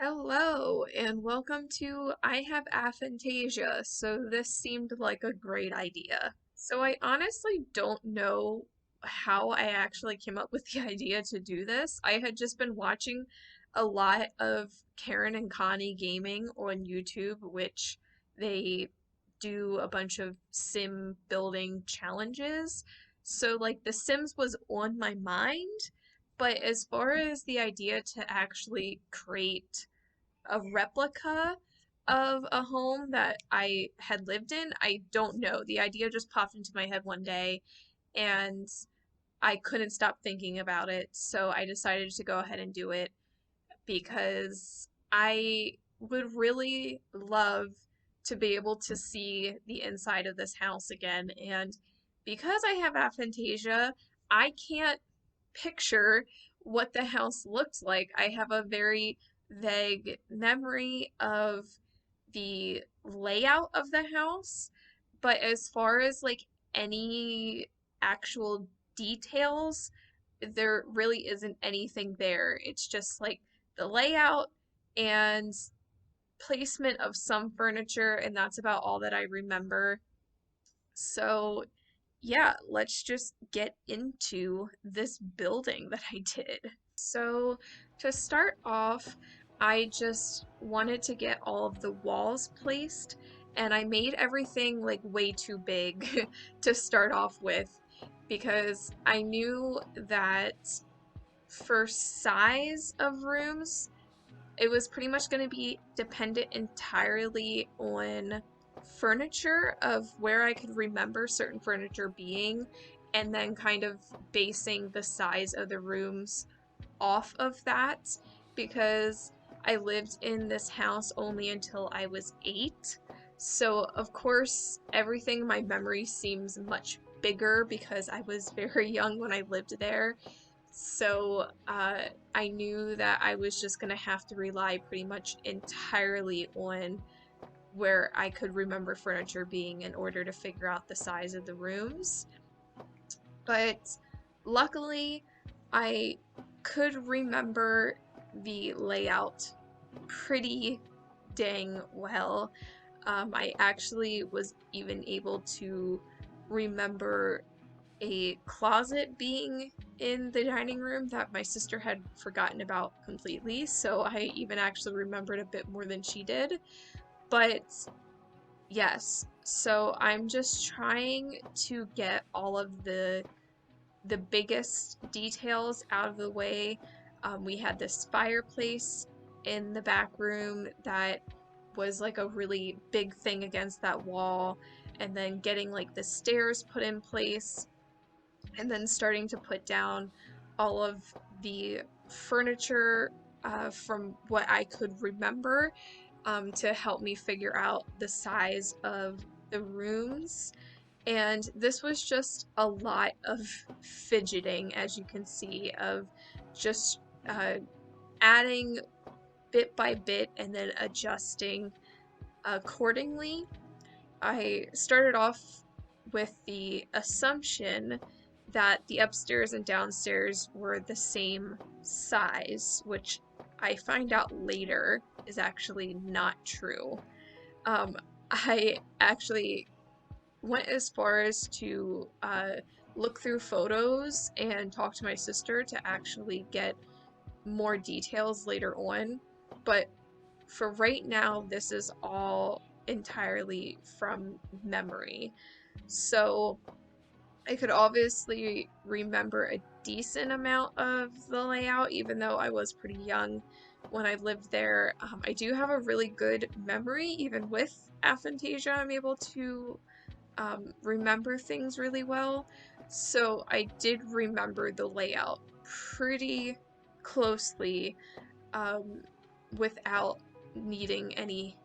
Hello, and welcome to I Have Aphantasia. So, this seemed like a great idea. So, I honestly don't know how I actually came up with the idea to do this. I had just been watching a lot of Karen and Connie gaming on YouTube, which they do a bunch of sim building challenges. So, like, The Sims was on my mind, but as far as the idea to actually create a replica of a home that I had lived in. I don't know. The idea just popped into my head one day and I couldn't stop thinking about it. So I decided to go ahead and do it because I would really love to be able to see the inside of this house again. And because I have aphantasia, I can't picture what the house looks like. I have a very vague memory of the layout of the house, but as far as like any actual details, there really isn't anything there. It's just like the layout and placement of some furniture, and that's about all that I remember. So, yeah, let's just get into this building that I did. So, to start off, I just wanted to get all of the walls placed, and I made everything like way too big to start off with because I knew that for size of rooms, it was pretty much going to be dependent entirely on furniture of where I could remember certain furniture being, and then kind of basing the size of the rooms off of that because I lived in this house only until I was 8. So, of course, everything in my memory seems much bigger because I was very young when I lived there. So, I knew that I was just going to have to rely pretty much entirely on where I could remember furniture being in order to figure out the size of the rooms. But luckily, I could remember the layout pretty dang well. I actually was even able to remember a closet being in the dining room that my sister had forgotten about completely, so I even actually remembered a bit more than she did. But yes, so I'm just trying to get all of the biggest details out of the way. We had this fireplace in the back room that was like a really big thing against that wall, and then getting like the stairs put in place, and then starting to put down all of the furniture from what I could remember to help me figure out the size of the rooms. And this was just a lot of fidgeting, as you can see, of just uh, adding bit by bit and then adjusting accordingly. I started off with the assumption that the upstairs and downstairs were the same size, which I find out later is actually not true. Um, I actually went as far as to look through photos and talk to my sister to actually get more details later on. But for right now, this is all entirely from memory. So I could obviously remember a decent amount of the layout, even though I was pretty young when I lived there. I do have a really good memory, even with aphantasia. I'm able to remember things really well. So I did remember the layout pretty closely um, without needing any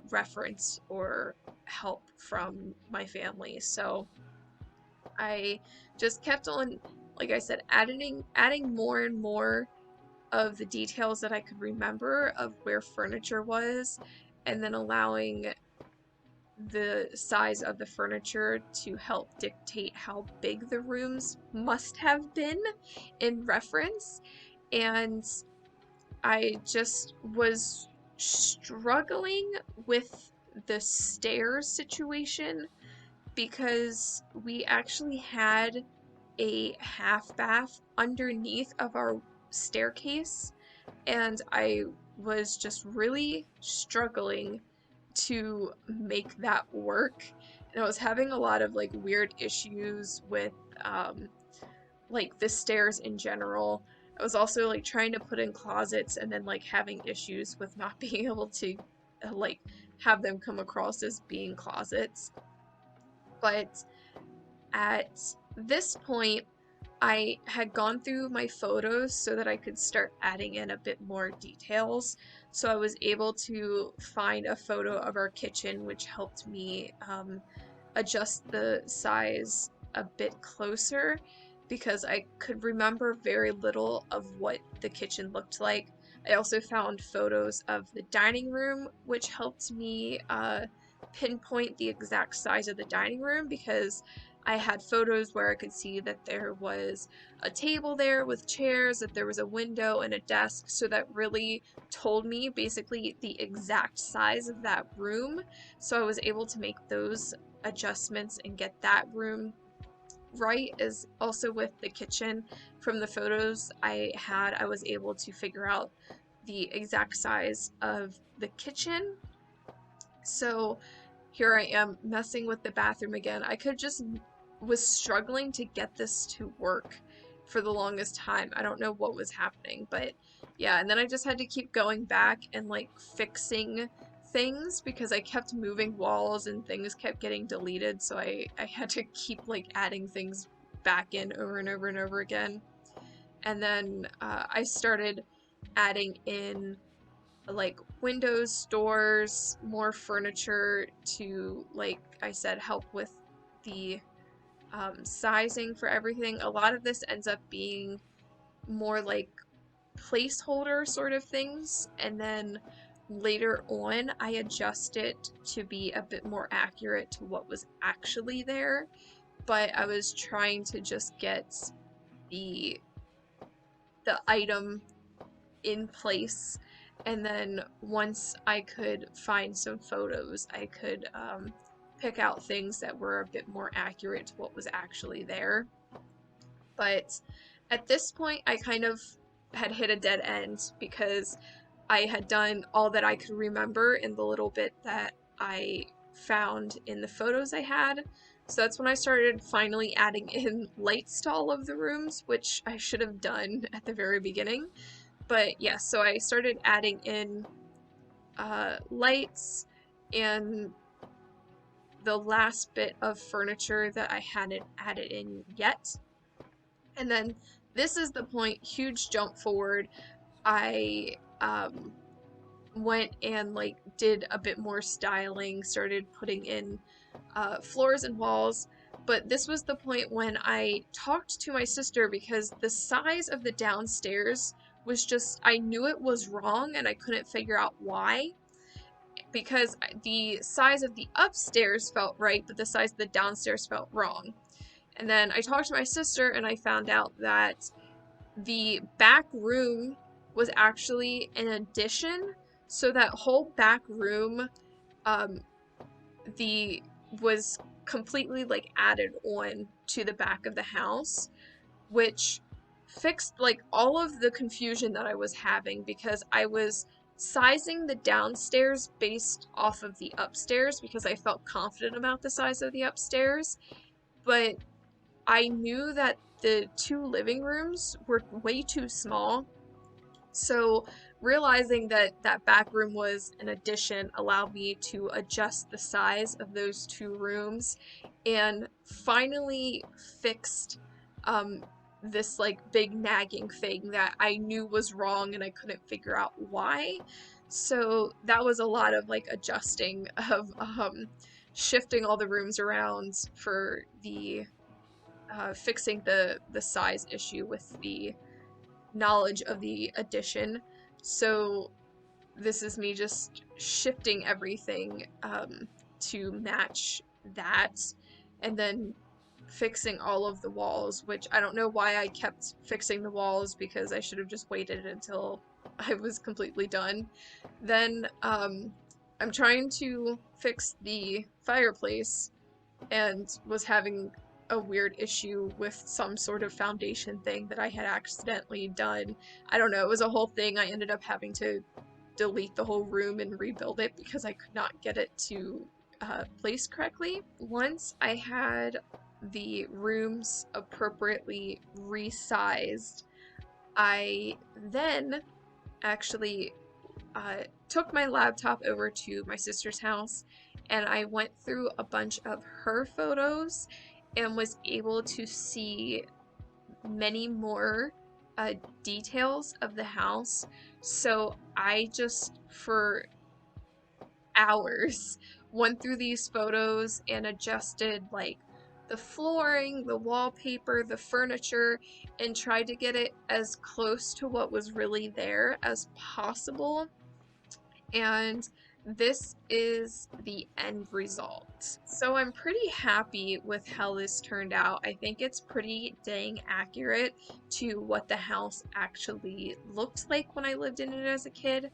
reference or help from my family. So I just kept on, like I said, adding more and more of the details that I could remember of where furniture was, and then allowing the size of the furniture to help dictate how big the rooms must have been in reference. And I just was struggling with the stairs situation because we actually had a half bath underneath of our staircase, and I was just really struggling to make that work. And I was having a lot of like weird issues with um, like the stairs in general. I was also like trying to put in closets and then like having issues with not being able to like have them come across as being closets. But at this point, I had gone through my photos so that I could start adding in a bit more details. So I was able to find a photo of our kitchen, which helped me adjust the size a bit closer because I could remember very little of what the kitchen looked like. I also found photos of the dining room, which helped me pinpoint the exact size of the dining room because I had photos where I could see that there was a table there with chairs, that there was a window and a desk, so that really told me basically the exact size of that room. So I was able to make those adjustments and get that room right. Is also with the kitchen. From the photos I had, I was able to figure out the exact size of the kitchen. So here I am messing with the bathroom again. I could just was struggling to get this to work for the longest time. I don't know what was happening, but yeah, and then I just had to keep going back and like fixing things because I kept moving walls and things kept getting deleted, so I had to keep like adding things back in over and over and over again. And then I started adding in like windows, doors, more furniture to, like I said, help with the sizing for everything. A lot of this ends up being more like placeholder sort of things, and then later on I adjust it to be a bit more accurate to what was actually there. But I was trying to just get the the item in place, and then once I could find some photos, I could pick out things that were a bit more accurate to what was actually there. But at this point, I kind of had hit a dead end because I had done all that I could remember in the little bit that I found in the photos I had. So that's when I started finally adding in lights to all of the rooms, which I should have done at the very beginning. But yeah, so I started adding in lights and the last bit of furniture that I hadn't added in yet. And then this is the point, huge jump forward. I went and like did a bit more styling, started putting in floors and walls. But this was the point when I talked to my sister because the size of the downstairs was just, I knew it was wrong and I couldn't figure out why. Because the size of the upstairs felt right, but the size of the downstairs felt wrong. And then I talked to my sister and I found out that the back room was actually an addition. So that whole back room, um, the was completely like added on to the back of the house, which fixed like all of the confusion that I was having because I was sizing the downstairs based off of the upstairs because I felt confident about the size of the upstairs, but I knew that the two living rooms were way too small. So realizing that that back room was an addition allowed me to adjust the size of those two rooms and finally fixed um, this like big nagging thing that I knew was wrong and I couldn't figure out why. So that was a lot of like adjusting of shifting all the rooms around for the fixing the size issue with the knowledge of the addition. So this is me just shifting everything to match that, and then fixing all of the walls, which I don't know why I kept fixing the walls because I should have just waited until I was completely done. Then I'm trying to fix the fireplace and was having a weird issue with some sort of foundation thing that I had accidentally done. I don't know, it was a whole thing. I ended up having to delete the whole room and rebuild it because I could not get it to place correctly. Once I had the rooms appropriately resized, I then actually took my laptop over to my sister's house and I went through a bunch of her photos and was able to see many more uh, details of the house. So I just, for hours, went through these photos and adjusted like the flooring, the wallpaper, the furniture, and tried to get it as close to what was really there as possible. And this is the end result. So I'm pretty happy with how this turned out. I think it's pretty dang accurate to what the house actually looked like when I lived in it as a kid,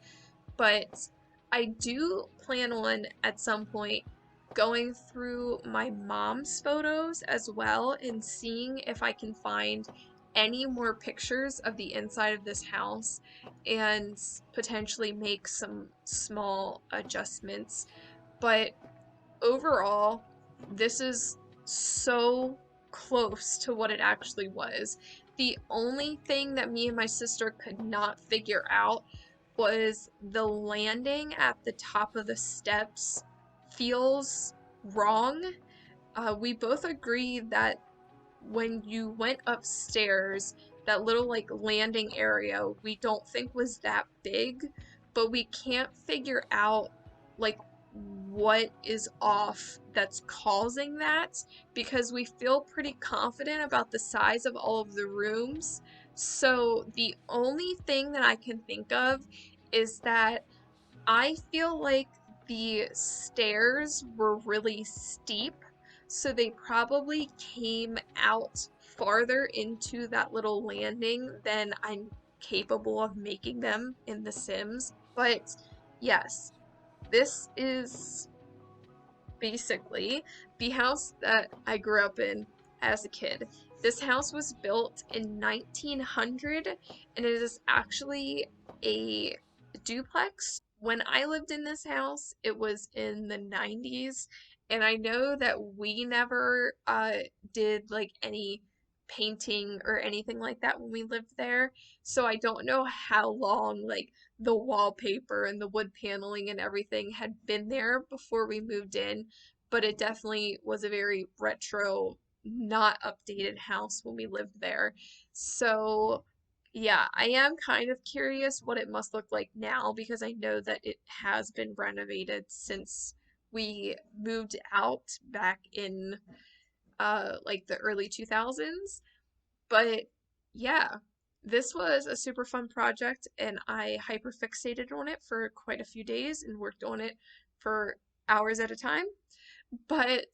but I do plan on at some point going through my mom's photos as well and seeing if I can find any more pictures of the inside of this house and potentially make some small adjustments. But overall, this is so close to what it actually was. The only thing that me and my sister could not figure out was the landing at the top of the steps feels wrong. We both agree that when you went upstairs, that little like landing area we don't think was that big, but we can't figure out like what is off that's causing that because we feel pretty confident about the size of all of the rooms. So the only thing that I can think of is that I feel like the stairs were really steep, so they probably came out farther into that little landing than I'm capable of making them in The Sims. But yes, this is basically the house that I grew up in as a kid. This house was built in 1900 and it is actually a duplex. When I lived in this house, it was in the 90s, and I know that we never did like any painting or anything like that when we lived there. So I don't know how long like the wallpaper and the wood paneling and everything had been there before we moved in, but it definitely was a very retro, not updated house when we lived there. So, yeah, I am kind of curious what it must look like now because I know that it has been renovated since we moved out back in like the early 2000s. But yeah, this was a super fun project and I hyper fixated on it for quite a few days and worked on it for hours at a time. But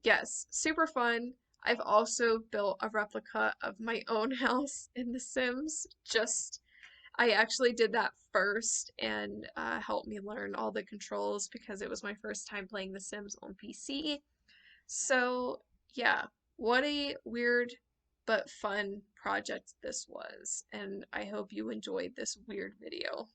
yes, super fun. I've also built a replica of my own house in The Sims. I actually did that first and helped me learn all the controls because it was my first time playing The Sims on PC. So, yeah, what a weird but fun project this was, and I hope you enjoyed this weird video.